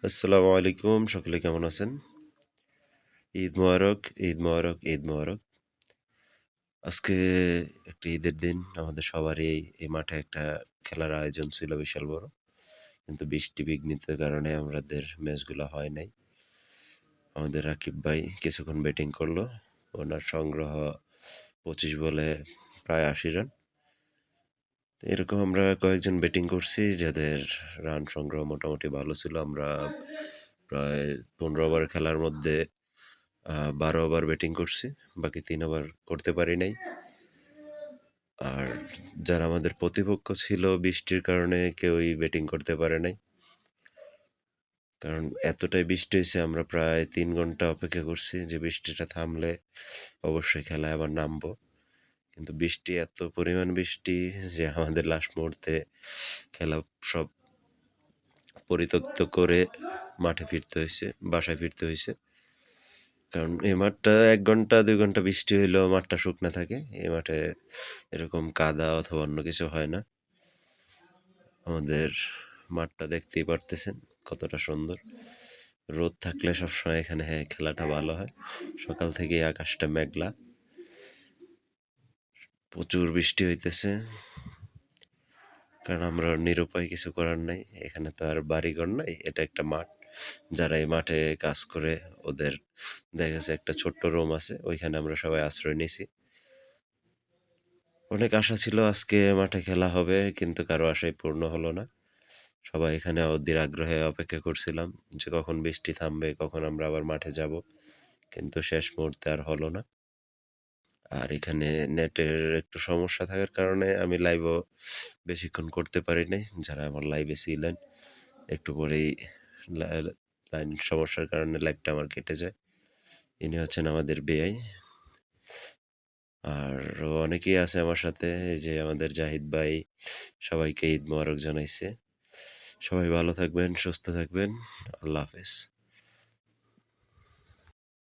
আসসালামু আলাইকুম। সকলে কেমন আছেন? ঈদ মোবারক, ঈদ মোবারক, ঈদ মোবারক। আজকে একটা ঈদের দিন। আমাদের সবারই এই মাঠে একটা খেলার আয়োজন ছিল বিশাল বড়। কিন্তু বৃষ্টি বিঘ্নিত কারণে আমাদের ম্যাচগুলা হয় নাই। আমাদের রাকিব ভাই কিছুক্ষণ ব্যাটিং করলো। ওনার সংগ্রহ ২৫ বলে প্রায় ৮০ রান। এরকম আমরা কয়েকজন ব্যাটিং করছি যাদের রান সংগ্রহ মোটামুটি ভালো ছিল। আমরা প্রায় ১৫ ওভার খেলার মধ্যে ১২ ওভার ব্যাটিং করছি। বাকি ৩ ওভার করতে পারি নাই। আর যারা আমাদের প্রতিপক্ষ ছিল বৃষ্টির কারণে কেউই ব্যাটিং করতে পারে নাই। কারণ এতটাই বৃষ্টি হইছে আমরা প্রায় ৩ ঘন্টা অপেক্ষা করছি যে বৃষ্টিটা থামলে অবশ্যই খেলায় আবার নামবো। কিন্তু বৃষ্টি এত পরিমাণ বৃষ্টি যে আমাদের লাস্ট মুহূর্তে খেলা সব পরিত্যক্ত করে মাঠে ফিরতে হইছে, বাসায় ফিরতে হইছে। কারণ এই মাঠটা ১ ঘন্টা ২ ঘন্টা বৃষ্টি হইলেও মাঠটা শুকনা থাকে। এই মাঠে এরকম কাদা অথবা অন্য কিছু হয় না। আমাদের মাঠটা দেখতেই পারতেছেন কতটা সুন্দর। রোদ থাকলে সবসময় এখানে খেলাটা ভালো হয়। সকাল থেকেই আকাশটা মেঘলা। প্রচুর বৃষ্টি হইতেছে। কারণ আমরা নিরুপায় কিছু করার নাই। এখানে তো আর বাড়িঘর নাই। এটা একটা মাঠ। যারা এই মাঠে কাজ করে ওদের দেখা গেছে একটা ছোট্ট রুম আছে। ওইখানে আমরা সবাই আশ্রয় নিছি। অনেক আশা ছিল আজকে মাঠে খেলা হবে কিন্তু কারো আশাই পূর্ণ হলো না। সবাই এখানে অধীর আগ্রহে অপেক্ষা করছিলাম যে কখন বৃষ্টি থামবে, কখন আমরা আবার মাঠে যাব। কিন্তু শেষ মুহূর্তে আর হলো না। আর এখানে নেটের একটু সমস্যা থাকার কারণে আমি লাইভও বেশিক্ষণ করতে পারি নাই। যারা আমার লাইভে ছিলেন একটু পরেই লা লাইন সমস্যার কারণে লাইভটা আমার কেটে যায়। ইনি হচ্ছেন আমাদের বেআই। আর অনেকেই আছে আমার সাথে এই যে আমাদের জাহিদ ভাই সবাইকে ঈদ মোবারক জানাইছে। সবাই ভালো থাকবেন, সুস্থ থাকবেন। আল্লাহ হাফেজ।